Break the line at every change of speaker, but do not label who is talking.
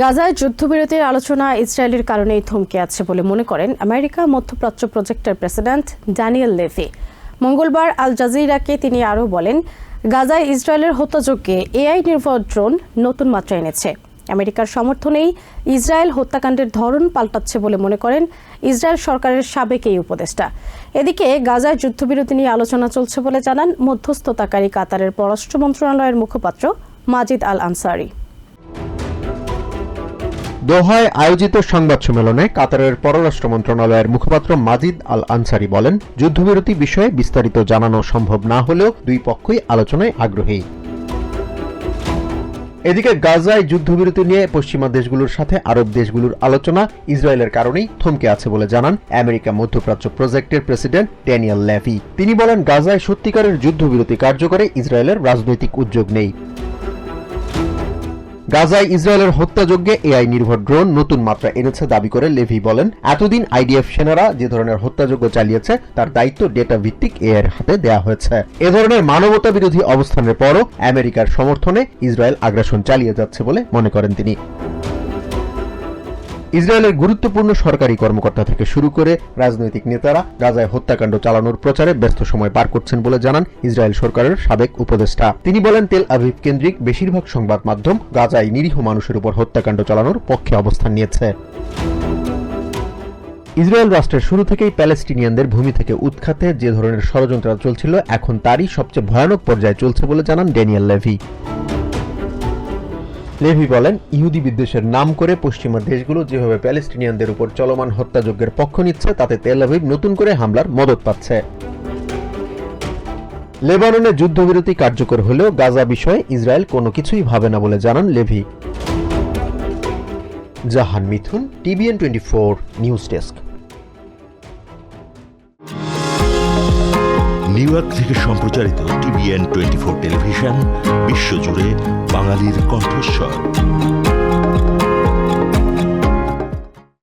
গাজায় যুদ্ধবিরতির আলোচনা ইসরায়েলের কারণেই থমকে আছে বলে মনে করেন আমেরিকা মধ্যপ্রাচ্য প্রজেক্টের প্রেসিডেন্ট ড্যানিয়েল লেভি। মঙ্গলবার আল জাজিরাকে তিনি আরও বলেন, গাজায় ইসরায়েলের হত্যাযজ্ঞে এআই নির্ভর ড্রোন নতুন মাত্রা এনেছে। আমেরিকার সমর্থনেই ইসরায়েল হত্যাকাণ্ডের ধরন পাল্টাচ্ছে বলে মনে করেন ইসরায়েল সরকারের সাবেক এই উপদেষ্টা। এদিকে গাজায় যুদ্ধবিরতি নিয়ে আলোচনা চলছে বলে জানান মধ্যস্থতাকারী কাতারের পররাষ্ট্র মন্ত্রণালয়ের মুখপাত্র মাজিদ আল আনসারি।
দোহায় আয়োজিত সংবাদ সম্মেলনে কাতারের পররাষ্ট্র মন্ত্রণালয়ের মুখপাত্র মাজিদ আল আনসারি বলেন, যুদ্ধবিরতি বিষয়ে বিস্তারিত জানানো সম্ভব না হলেও দুই পক্ষই আলোচনায় আগ্রহী। এদিকে গাজায় যুদ্ধবিরতি নিয়ে পশ্চিমা দেশগুলোর সাথে আরব দেশগুলোর আলোচনা ইসরায়েলের কারণেই থমকে আছে বলে জানান আমেরিকা মধ্যপ্রাচ্য প্রজেক্টের প্রেসিডেন্ট ড্যানিয়েল লেভি। তিনি বলেন, গাজায় সত্যিকারের যুদ্ধবিরতি কার্যকরে ইসরায়েলের রাজনৈতিক উদ্যোগ নেই। গাজায় ইসরায়েলের হত্যাযজ্ঞে এআই নির্ভর ড্রোন নতুন মাত্রা এনেছে দাবি করে লেভি বলেন, এতদিন আইডিএফ সেনারা যে ধরনের হত্যাযজ্ঞ চালিয়েছে তার দায়িত্ব ডেটা ভিত্তিক এআইয়ের হাতে দেয়া হয়েছে। এ ধরনের মানবতা বিরোধী অবস্থানের পরও আমেরিকার সমর্থনে ইসরায়েল আগ্রাসন চালিয়ে যাচ্ছে বলে মনে করেন তিনি। ইসরায়েলের গুরুত্বপূর্ণ সরকারি কর্মকর্তা থেকে শুরু করে রাজনৈতিক নেতারা গাজায় হত্যাকাণ্ড চালানোর প্রচারে ব্যস্ত সময় পার করছেন বলে জানান ইসরায়েল সরকারের সাবেক উপদেষ্টা। তিনি বলেন, তেল আভিভ কেন্দ্রিক বেশিরভাগ সংবাদ মাধ্যম গাজায় নিরীহ মানুষের উপর হত্যাকাণ্ড চালানোর পক্ষে অবস্থান নিয়েছে। ইসরায়েল রাষ্ট্রের শুরু থেকেই প্যালেস্টিনিয়ানদের ভূমি থেকে উৎখাতে যে ধরনের ষড়যন্ত্র চলছিল, এখন তারই সবচেয়ে ভয়ানক পর্যায়ে চলছে বলে জানান ড্যানিয়েল লেভি। লেভি বলেন, ইহুদি বিদ্বেষের নাম করে পশ্চিমা দেশগুলো যেভাবে প্যালেস্টিনিয়ানদের উপর চলমান হত্যাযজ্ঞের পক্ষ নিচ্ছে, তাতে তেল আভিভ নতুন করে হামলার মদদ পাচ্ছে। লেবাননে যুদ্ধবিরতি কার্যকর হলেও গাজা বিষয়ে ইসরায়েল কোনো কিছুই ভাবে না বলে জানান Levy. Jahan Mithun, TVN 24 news desk.
New York থেকে সম্প্রচারিত টিভিএন 24 টেলিভিশন বিশ্বজুড়ে বাঙালির কণ্ঠস্বর।